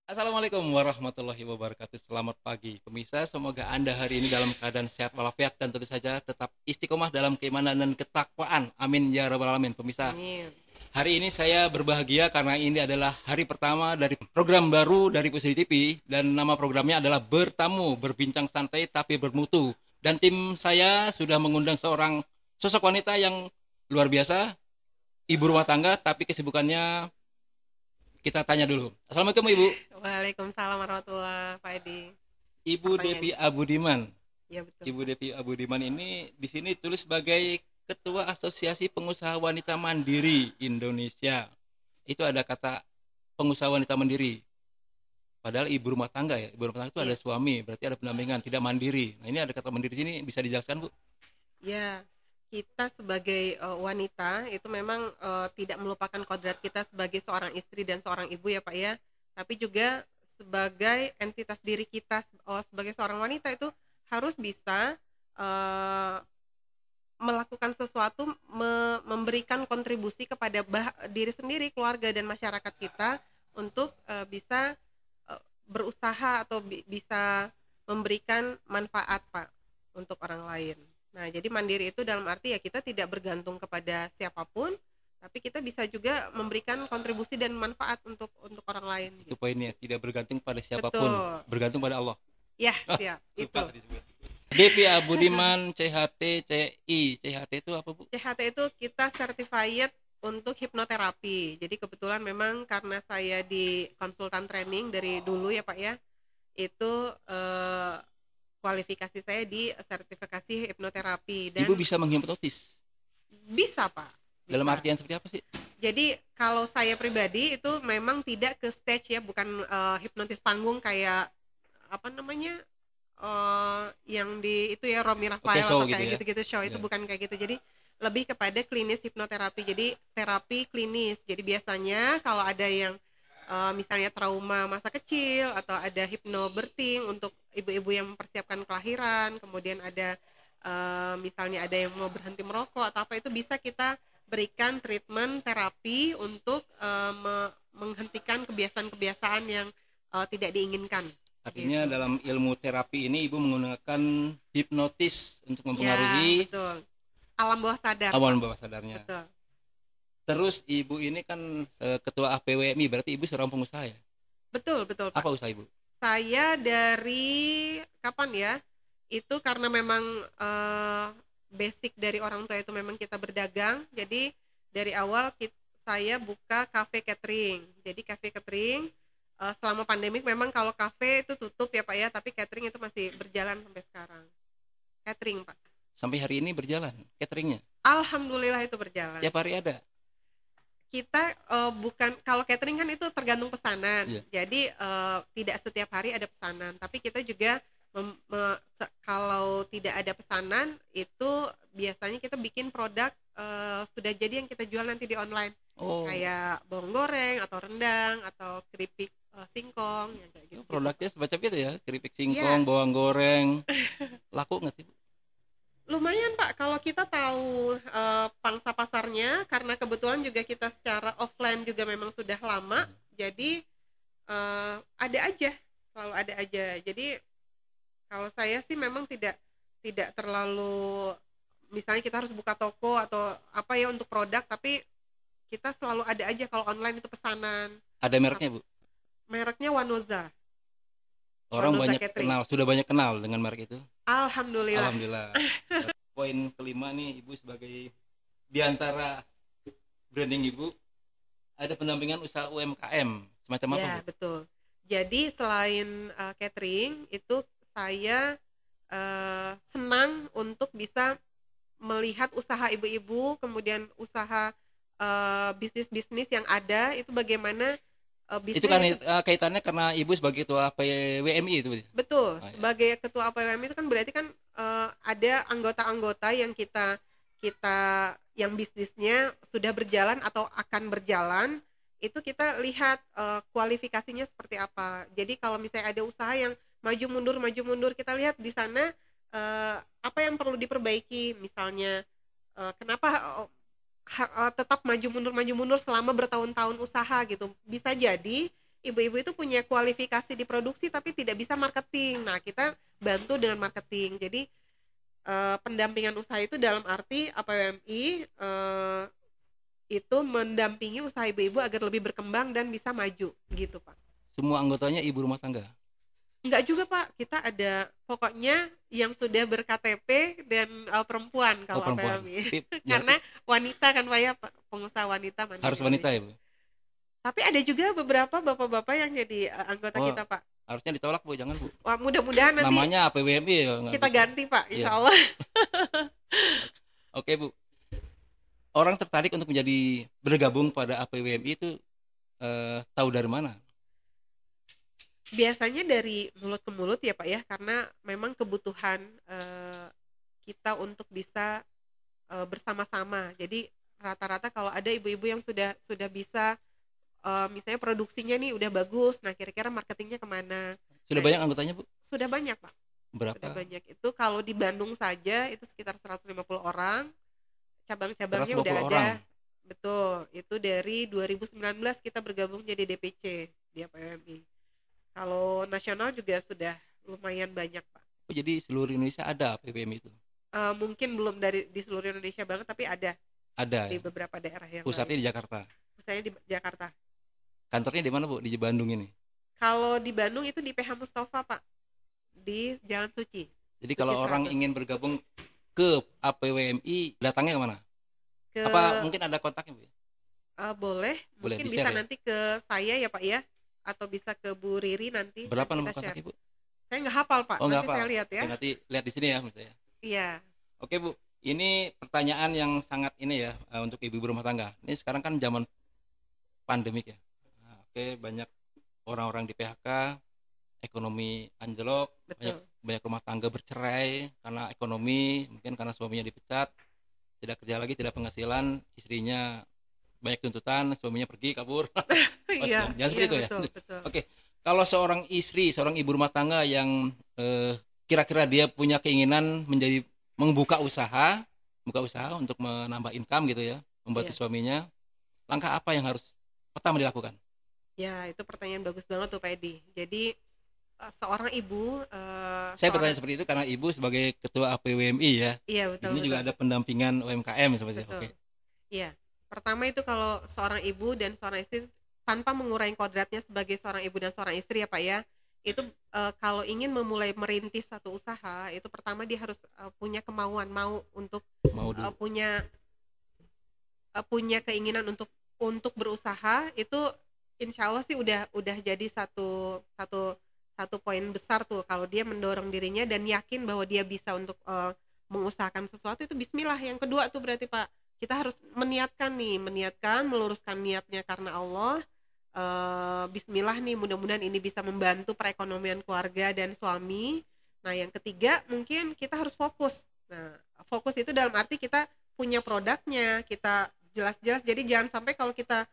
Assalamualaikum warahmatullahi wabarakatuh. Selamat pagi pemirsa, semoga Anda hari ini dalam keadaan sehat walafiat dan tentu saja tetap istiqomah dalam keimanan dan ketakwaan. Amin ya rabbal alamin. Pemirsa, Amin. hari ini saya berbahagia karena ini adalah hari pertama dari program baru dari Pusri TV dan nama programnya adalah Bertamu, Berbincang Santai Tapi Bermutu. Dan tim saya sudah mengundang seorang sosok wanita yang luar biasa, ibu rumah tangga tapi kesibukannya kita tanya dulu. Assalamualaikum Ibu. Waalaikumsalam warahmatullahi Pak Edi. Ibu Devi Pertanyaannya. Abudiman. Ya betul. Ibu Devi Abudiman ini di sini tulis sebagai Ketua Asosiasi Pengusaha Wanita Mandiri Indonesia. Itu ada kata pengusaha wanita mandiri. Padahal ibu rumah tangga ya. Ibu rumah tangga itu ada Iya. suami, berarti ada pendampingan, tidak mandiri. Nah, ini ada kata mandiri di sini, bisa dijelaskan, Bu? Ya, kita sebagai wanita itu memang tidak melupakan kodrat kita sebagai seorang istri dan seorang ibu ya Pak ya. Tapi juga sebagai entitas diri kita sebagai seorang wanita itu harus bisa eh, melakukan sesuatu, memberikan kontribusi kepada diri sendiri, keluarga dan masyarakat kita untuk bisa berusaha atau bisa memberikan manfaat Pak untuk orang lain. Nah, jadi mandiri itu dalam arti ya kita tidak bergantung kepada siapapun, tapi kita bisa juga memberikan kontribusi dan manfaat untuk orang lain Itu gitu. poinnya, tidak bergantung pada siapapun, Betul. bergantung pada Allah. Ya, siap. Lupa Itu. tadi disebut. Devi Abudiman, CHT, CI. CHT itu apa, Bu? CHT itu kita certified untuk hipnoterapi. Jadi kebetulan memang karena saya di konsultan training dari dulu ya Pak ya, itu kualifikasi saya di sertifikasi hipnoterapi dan Ibu bisa menghipnotis. bisa Pak, Dalam bisa. artian seperti apa sih? Jadi kalau saya pribadi itu memang tidak ke stage ya, bukan hipnotis panggung kayak apa namanya yang di itu ya Romi Oke, Rafael show atau gitu kayak ya. gitu-gitu show itu Ya. bukan kayak gitu. Jadi lebih kepada klinis hipnoterapi. Jadi terapi klinis. Jadi biasanya kalau ada yang misalnya trauma masa kecil atau ada hipnobirthing untuk ibu-ibu yang mempersiapkan kelahiran, kemudian ada misalnya ada yang mau berhenti merokok atau apa itu bisa kita berikan treatment terapi untuk menghentikan kebiasaan-kebiasaan yang tidak diinginkan. Artinya Gitu. dalam ilmu terapi ini Ibu menggunakan hipnotis untuk Ya, mempengaruhi betul. Alam bawah sadar, awan Pak. bawah sadarnya. Betul. Terus Ibu ini kan ketua APWMI, berarti Ibu seorang pengusaha ya? Betul, betul, Pak. Apa usaha Ibu? Saya dari kapan ya? Itu karena memang basic dari orang tua itu memang kita berdagang. Jadi dari awal saya buka cafe catering. Jadi cafe catering selama pandemik memang kalau cafe itu tutup ya Pak ya, tapi catering itu masih berjalan sampai sekarang. Catering, Pak. Sampai hari ini berjalan cateringnya? Alhamdulillah itu berjalan. Tiap hari ada? Kita bukan, kalau catering kan itu tergantung pesanan. Iya. Jadi tidak setiap hari ada pesanan, tapi kita juga kalau tidak ada pesanan itu biasanya kita bikin produk sudah jadi yang kita jual nanti di online. Oh, Kayak bawang goreng atau rendang atau keripik singkong ya kayak gitu. produknya semacam itu ya? Keripik Iya. singkong, bawang goreng. Laku nggak sih, Bu? Lumayan Pak, kalau kita tahu pangsa pasarnya, karena kebetulan juga kita secara offline juga memang sudah lama, jadi ada aja, selalu ada aja. Jadi kalau saya sih memang tidak tidak terlalu, misalnya kita harus buka toko atau apa ya untuk produk, tapi kita selalu ada aja kalau online itu pesanan. Ada mereknya, Bu? Mereknya Wanoza. Orang Wanoza banyak Catering. kenal, sudah banyak kenal dengan merek itu. Alhamdulillah. Alhamdulillah. Poin kelima nih, Ibu sebagai diantara branding Ibu ada pendampingan usaha UMKM semacam apa, Ya, Bu? betul. Jadi selain catering itu saya senang untuk bisa melihat usaha ibu-ibu, kemudian usaha bisnis-bisnis yang ada itu bagaimana Itu kan bisnis. kaitannya karena Ibu sebagai ketua PWMI itu, Bu. Betul, Oh, ya. sebagai ketua APWM itu kan berarti kan ada anggota-anggota yang kita kita yang bisnisnya sudah berjalan atau akan berjalan, itu kita lihat kualifikasinya seperti apa. Jadi kalau misalnya ada usaha yang maju mundur kita lihat di sana apa yang perlu diperbaiki, misalnya kenapa tetap maju mundur selama bertahun-tahun usaha gitu. Bisa jadi ibu-ibu itu punya kualifikasi di produksi tapi tidak bisa marketing. Nah, kita bantu dengan marketing. Jadi pendampingan usaha itu dalam arti APWMI itu mendampingi usaha ibu-ibu agar lebih berkembang dan bisa maju gitu, Pak. Semua anggotanya ibu rumah tangga? Enggak juga, Pak. Kita ada pokoknya yang sudah ber-KTP dan perempuan Oh, kalau perempuan. APWMI. Berarti Karena wanita kan, Pak ya, pengusaha wanita mandiri harus wanita ya, Indonesia. Bu? Tapi ada juga beberapa bapak-bapak yang jadi anggota Oh, kita, Pak. harusnya ditolak, Bu, jangan, Bu. Wah, mudah-mudahan nanti Namanya APWMI ya, nggak kita bisa. ganti, Pak, Iya. insya Allah. Oke, Bu. Orang tertarik untuk bergabung pada APWMI itu tahu dari mana? Biasanya dari mulut ke mulut ya, Pak ya, karena memang kebutuhan kita untuk bisa bersama-sama. Jadi rata-rata kalau ada ibu-ibu yang sudah bisa misalnya produksinya nih udah bagus, nah kira-kira marketingnya kemana? Sudah Nah, banyak anggotanya, Bu? sudah banyak, Pak. Sudah Berapa? banyak. Itu kalau di Bandung saja itu sekitar 150 orang. Cabang-cabangnya 150 udah ada. orang. Betul. Itu dari 2019 kita bergabung jadi DPC di APWMI. Kalau nasional juga sudah lumayan banyak, Pak. Oh, jadi seluruh Indonesia ada APWMI itu? Mungkin belum di seluruh Indonesia banget, tapi ada Ada di ya? beberapa daerah yang Pusatnya lain. di Jakarta. Pusatnya di Jakarta. Kantornya di mana, Bu? Di Bandung ini? Kalau di Bandung itu di PH Mustafa, Pak. Di Jalan Suci. Jadi Suci kalau orang 100. ingin bergabung ke APWMI, datangnya kemana? Ke Apa mungkin ada kontaknya, Bu? boleh, Boleh mungkin di-share bisa ya? nanti ke saya ya, Pak ya, atau bisa ke Bu Riri nanti. Berapa nanti nomor kita kontak share. Ibu? Saya nggak hafal, Pak. Oh, nggak Nanti apa. saya lihat ya. Oke, nanti lihat di sini ya, misalnya. Iya. Oke, Bu. Ini pertanyaan yang sangat ini ya, untuk ibu rumah tangga. Ini sekarang kan zaman pandemik ya. Nah, oke, banyak orang-orang di PHK, ekonomi anjlok, Betul. banyak rumah tangga bercerai karena ekonomi, mungkin karena suaminya dipecat, tidak kerja lagi, tidak penghasilan, istrinya banyak tuntutan, suaminya pergi kabur. Iya. jangan seperti itu ya. Betul, betul. Oke, kalau seorang istri, seorang ibu rumah tangga yang kira-kira dia punya keinginan membuka usaha untuk menambah income gitu ya, membantu Iya. suaminya, langkah apa yang harus pertama dilakukan? Ya, itu pertanyaan bagus banget tuh, Pak Edi. Jadi seorang ibu Saya bertanya seperti itu karena ibu sebagai ketua APWMI ya. Iya, Di betul, sini juga betul. ada pendampingan UMKM seperti itu. Betul. Oke. Iya. Pertama itu kalau seorang ibu dan seorang istri tanpa mengurangi kodratnya sebagai seorang ibu dan seorang istri ya, Pak ya. Itu kalau ingin memulai merintis satu usaha, itu pertama dia harus punya kemauan, mau untuk Mau dulu. punya keinginan untuk berusaha. Itu insya Allah sih udah jadi satu poin besar tuh kalau dia mendorong dirinya dan yakin bahwa dia bisa untuk mengusahakan sesuatu. Itu bismillah. Yang kedua tuh berarti, Pak, kita harus meniatkan, meluruskan niatnya karena Allah. Bismillah nih, mudah-mudahan ini bisa membantu perekonomian keluarga dan suami. Nah, yang ketiga mungkin kita harus fokus. Nah, fokus itu dalam arti kita punya produknya, kita jelas-jelas. Jadi jangan sampai kalau kita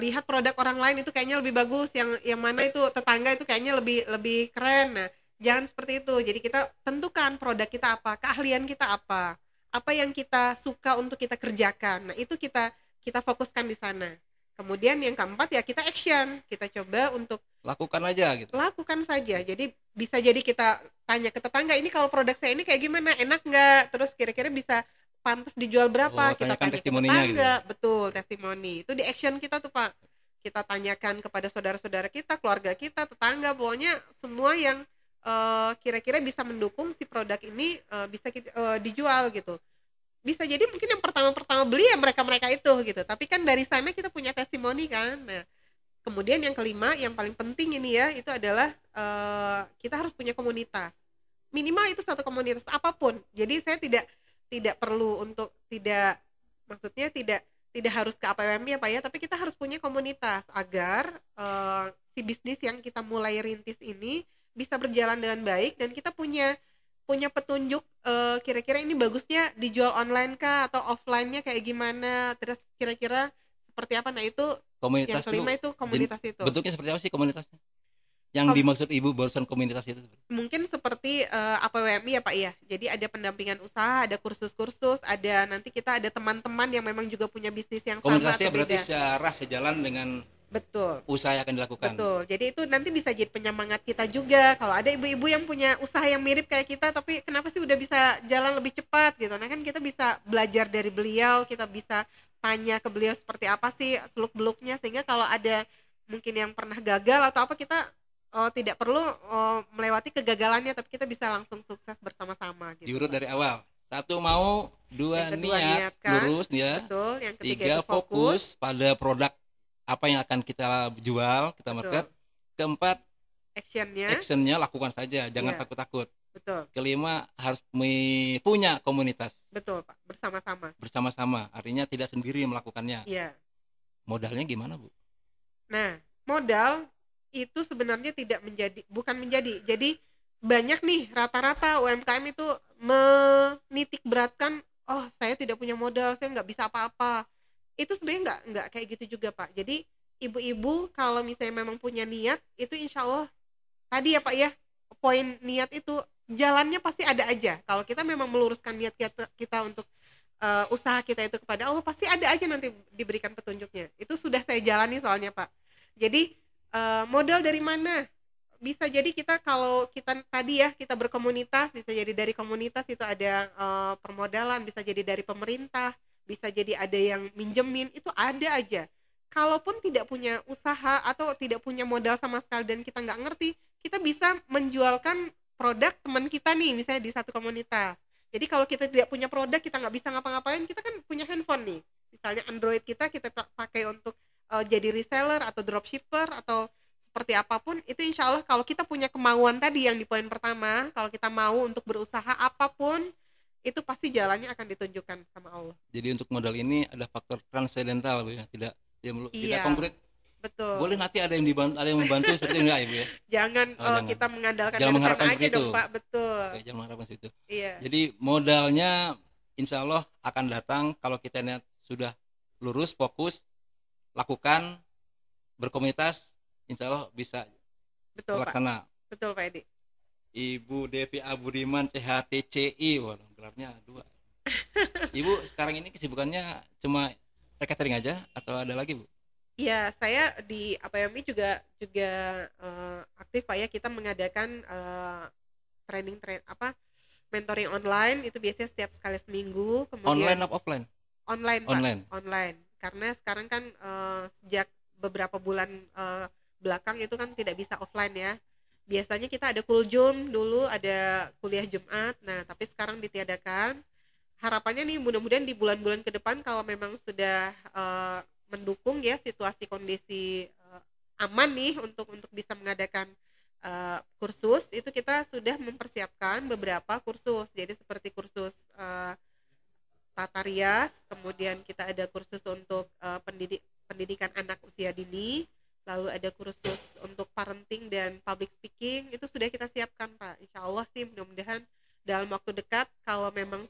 lihat produk orang lain itu kayaknya lebih bagus, yang mana itu tetangga itu kayaknya lebih keren. Nah, jangan seperti itu. Jadi kita tentukan produk kita apa, keahlian kita apa yang kita suka untuk kita kerjakan. Nah, itu kita fokuskan di sana. Kemudian yang keempat ya kita action, kita coba untuk Lakukan aja gitu. lakukan saja. Jadi bisa jadi kita tanya ke tetangga, ini kalau produk saya ini kayak gimana, enak nggak, terus kira-kira bisa pantas dijual berapa, Oh, kita tanyakan tanya ke testimoninya tetangga. gitu ya? Betul, testimoni itu di action kita tuh, Pak. Kita tanyakan kepada saudara-saudara kita, keluarga kita, tetangga, pokoknya semua yang kira-kira bisa mendukung si produk ini bisa dijual gitu. Bisa jadi mungkin yang pertama beli ya mereka itu gitu, tapi kan dari sana kita punya testimoni kan. Nah, kemudian yang kelima yang paling penting ini ya, itu adalah kita harus punya komunitas, minimal itu satu komunitas apapun. Jadi saya tidak perlu untuk maksudnya tidak harus ke APWMI ya, Pak ya, tapi kita harus punya komunitas agar si bisnis yang kita mulai rintis ini bisa berjalan dengan baik dan kita punya petunjuk kira-kira ini bagusnya dijual online kah atau offline-nya kayak gimana, terus kira-kira seperti apa. Nah, itu Komunitas yang kelima itu itu komunitas itu. bentuknya seperti apa sih komunitasnya? Yang dimaksud ibu barusan komunitas itu? Mungkin seperti APWMI ya, Pak ya. Jadi ada pendampingan usaha, ada kursus-kursus, ada nanti kita ada teman-teman yang memang juga punya bisnis yang sama Komunitasnya atau berarti beda. sejalan dengan betul. usaha yang akan dilakukan. Betul. Jadi itu nanti bisa jadi penyemangat kita juga. Kalau ada ibu-ibu yang punya usaha yang mirip kayak kita, tapi kenapa sih udah bisa jalan lebih cepat gitu. Nah kan kita bisa belajar dari beliau, kita bisa tanya ke beliau seperti apa sih seluk-beluknya, sehingga kalau ada mungkin yang pernah gagal atau apa, kita tidak perlu melewati kegagalannya, tapi kita bisa langsung sukses bersama-sama gitu, Diurut Pak. dari awal. 1 mau, 2 Yang kedua niat, niatkan, lurus ya. betul. Yang ketiga 3 itu fokus, fokus pada produk apa yang akan kita jual, kita betul. market. Keempat, Actionnya, actionnya lakukan saja, jangan Iya. takut-takut. betul, Kelima, harus punya komunitas betul Pak, bersama-sama. bersama-sama. Artinya tidak sendiri melakukannya. Iya. Modalnya gimana, Bu? Nah, modal itu sebenarnya bukan menjadi. Jadi banyak nih rata-rata UMKM itu menitik beratkan, oh saya tidak punya modal, saya nggak bisa apa-apa. Itu sebenarnya nggak kayak gitu juga Pak. Jadi ibu-ibu kalau misalnya memang punya niat, itu insya Allah tadi ya Pak ya, poin niat itu jalannya pasti ada aja. Kalau kita memang meluruskan niat kita untuk usaha kita itu kepada Allah, pasti ada aja nanti diberikan petunjuknya. Itu sudah saya jalani soalnya Pak. Jadi modal dari mana? Bisa jadi kita, kalau kita tadi ya, kita berkomunitas, bisa jadi dari komunitas itu ada permodalan, bisa jadi dari pemerintah, bisa jadi ada yang minjemin, itu ada aja. Kalaupun tidak punya usaha atau tidak punya modal sama sekali dan kita nggak ngerti, kita bisa menjualkan produk teman kita nih, misalnya di satu komunitas. Jadi kalau kita tidak punya produk, kita nggak bisa ngapa-ngapain, kita kan punya handphone nih. Misalnya Android kita pakai untuk jadi reseller atau dropshipper atau seperti apapun, itu insya Allah kalau kita punya kemauan tadi yang di poin pertama, kalau kita mau untuk berusaha apapun, itu pasti jalannya akan ditunjukkan sama Allah. Jadi untuk modal ini ada faktor transendental, Bu ya. Tidak Iya, konkret. betul. Boleh nanti ada yang membantu seperti ini ya, Bu ya. Jangan jangan. kita mengandalkan Jangan dari mengharapkan sana aja seperti dong itu. Pak, betul. Oke, jangan mengharapkan situ. Iya, Jadi modalnya insya Allah akan datang kalau kita niat sudah lurus, fokus, lakukan, berkomunitas, insya Allah bisa betul Pak. terlaksana. Betul Pak Edi. Ibu Devi Aburiman CHTCI, wah gelarnya 2. Ibu sekarang ini kesibukannya cuma catering aja atau ada lagi, Bu? Iya, saya di APMI juga aktif Pak ya. Kita mengadakan mentoring online, itu biasanya setiap sekali seminggu. Kemudian Online atau offline? online Pak. Online. Online. Karena sekarang kan sejak beberapa bulan belakang itu kan tidak bisa offline ya. Biasanya kita ada Kuljum dulu, ada kuliah Jumat. Nah, tapi sekarang ditiadakan. Harapannya nih mudah-mudahan di bulan-bulan ke depan kalau memang sudah mendukung ya situasi kondisi aman nih untuk bisa mengadakan kursus, itu kita sudah mempersiapkan beberapa kursus. Jadi seperti kursus tata rias, kemudian kita ada kursus untuk pendidikan anak usia dini, lalu ada kursus untuk parenting dan public speaking. Itu sudah kita siapkan Pak. Insya Allah sih mudah-mudahan dalam waktu dekat kalau memang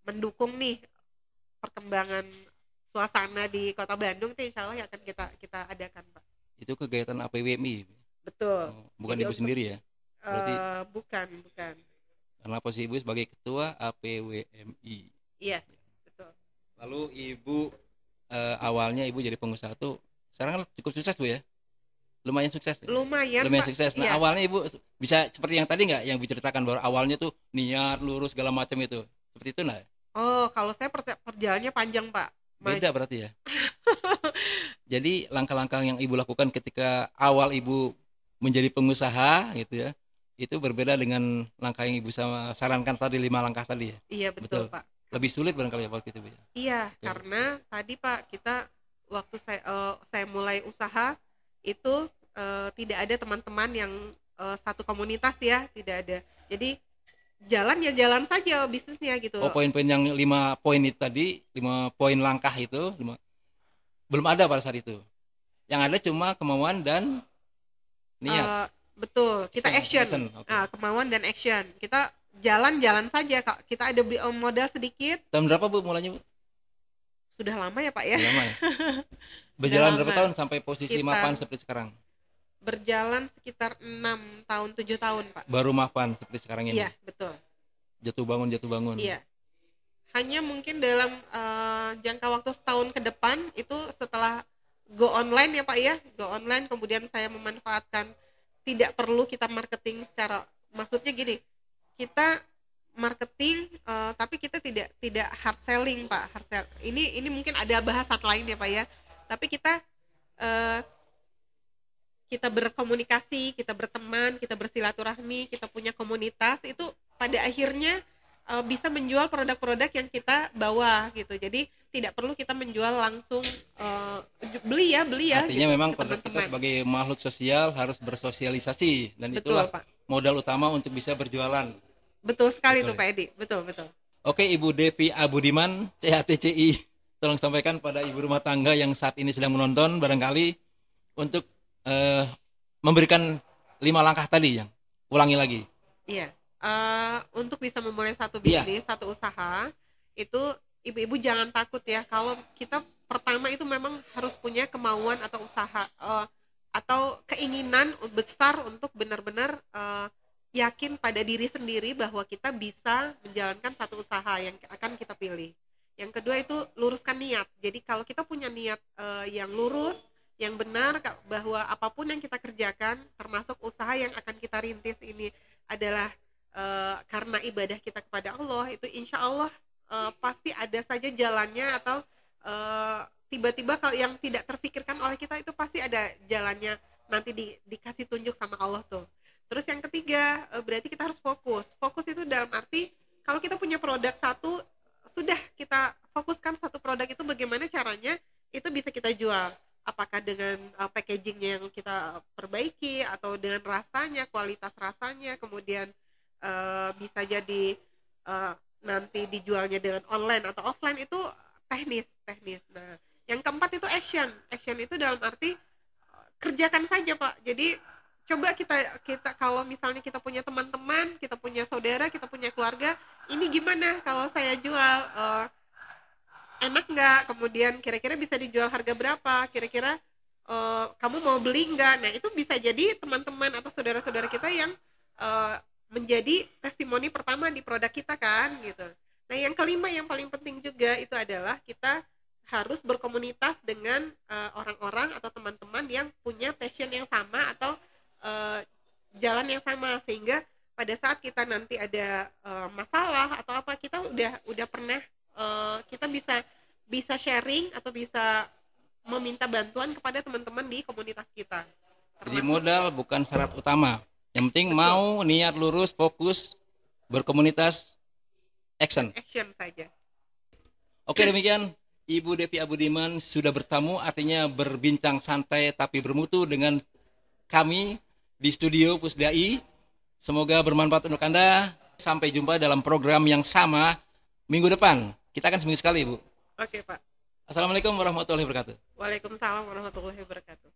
mendukung nih perkembangan suasana di Kota Bandung, itu insya Allah akan kita adakan Pak. Itu kegiatan APWMI? Betul. Bukan Jadi Ibu sendiri ya? Berarti bukan. karena posisi Ibu sebagai ketua APWMI. Iya, betul. Lalu Ibu awalnya Ibu jadi pengusaha tuh sekarang kan cukup sukses, Bu ya? Lumayan sukses. Lumayan Pak. Sukses. Nah, Iya. awalnya Ibu bisa seperti yang tadi nggak, yang diceritakan bahwa awalnya tuh niat lurus segala macam itu. Seperti itu nggak? Oh, kalau saya perjalanannya panjang Pak. Beda berarti ya. Jadi langkah-langkah yang Ibu lakukan ketika awal Ibu menjadi pengusaha gitu ya, itu berbeda dengan langkah yang Ibu sarankan tadi, 5 langkah tadi ya. Iya betul Pak. Lebih sulit barangkali ya waktu itu, Bu ya. Iya, Oke. karena tadi Pak, kita waktu saya mulai usaha itu tidak ada teman-teman yang satu komunitas ya, tidak ada. Jadi jalan saja bisnisnya gitu. Oh, poin-poin yang 5 poin itu tadi, 5 poin langkah itu, belum ada pada saat itu. Yang ada cuma kemauan dan niat. Betul, kita action. Okay. Kemauan dan action. Kita jalan saja Kak. Kita ada modal sedikit. Tahun berapa Bu mulainya, Bu? Sudah lama ya Pak ya. Sudah lama ya. Berjalan Sudah berapa lama. tahun sampai posisi mapan seperti sekarang? Berjalan sekitar 6 tahun 7 tahun Pak. Baru mapan seperti sekarang ini. Iya, betul. Jatuh bangun. Iya. Hanya mungkin dalam jangka waktu setahun ke depan itu setelah go online ya Pak ya, go online, kemudian saya memanfaatkan, tidak perlu kita marketing secara, maksudnya gini, kita marketing tapi kita tidak hard selling Pak. Ini mungkin ada bahasan lain ya Pak ya, tapi eh, kita berkomunikasi, kita berteman, kita bersilaturahmi, kita punya komunitas, itu pada akhirnya bisa menjual produk-produk yang kita bawa gitu. Jadi tidak perlu kita menjual langsung, beli ya Artinya gitu, memang ke pada kita teman-teman. sebagai makhluk sosial harus bersosialisasi, dan Betul itulah Pak, modal utama untuk bisa berjualan. betul sekali tuh Betul ya. Pak Edi, betul betul. Oke, Ibu Devi Abudiman, CHTCI, tolong sampaikan pada ibu rumah tangga yang saat ini sedang menonton barangkali untuk eh, memberikan 5 langkah tadi, yang ulangi lagi. Iya, untuk bisa memulai satu Iya, bisnis, satu usaha, itu ibu-ibu jangan takut ya. Kalau kita pertama itu memang harus punya kemauan atau usaha, atau keinginan besar untuk benar-benar yakin pada diri sendiri bahwa kita bisa menjalankan satu usaha yang akan kita pilih. Yang kedua itu luruskan niat. Jadi kalau kita punya niat yang lurus, yang benar, bahwa apapun yang kita kerjakan, termasuk usaha yang akan kita rintis ini adalah karena ibadah kita kepada Allah, itu insya Allah pasti ada saja jalannya, atau tiba-tiba kalau yang tidak terfikirkan oleh kita itu pasti ada jalannya, nanti dikasih tunjuk sama Allah tuh. Terus yang ketiga, berarti kita harus fokus. Fokus itu dalam arti kalau kita punya produk satu, sudah kita fokuskan satu produk itu, bagaimana caranya itu bisa kita jual. Apakah dengan packagingnya yang kita perbaiki, atau dengan rasanya, kualitas rasanya, kemudian bisa jadi nanti dijualnya dengan online atau offline, itu teknis. Nah, yang keempat itu action. Action itu dalam arti kerjakan saja Pak. Jadi coba kita kalau misalnya kita punya teman-teman, kita punya saudara, kita punya keluarga, ini gimana kalau saya jual, enak nggak, kemudian kira-kira bisa dijual harga berapa, kira-kira kamu mau beli nggak. Nah itu bisa jadi teman-teman atau saudara-saudara kita yang menjadi testimoni pertama di produk kita kan gitu. Nah yang kelima yang paling penting juga itu adalah kita harus berkomunitas dengan orang-orang atau teman-teman yang punya passion yang sama, atau jalan yang sama, sehingga pada saat kita nanti ada masalah atau apa, kita udah pernah, kita bisa sharing atau bisa meminta bantuan kepada teman-teman di komunitas kita. jadi Termasuk, modal bukan syarat utama. Yang penting betul, mau, niat lurus, fokus, berkomunitas, action. action saja. Oke, demikian Ibu Devi Abudiman sudah bertamu, artinya berbincang santai tapi bermutu dengan kami di studio Pusdai. Semoga bermanfaat untuk Anda. Sampai jumpa dalam program yang sama minggu depan. Kita akan seminggu sekali, Bu. Oke Pak. Assalamualaikum warahmatullahi wabarakatuh. Waalaikumsalam warahmatullahi wabarakatuh.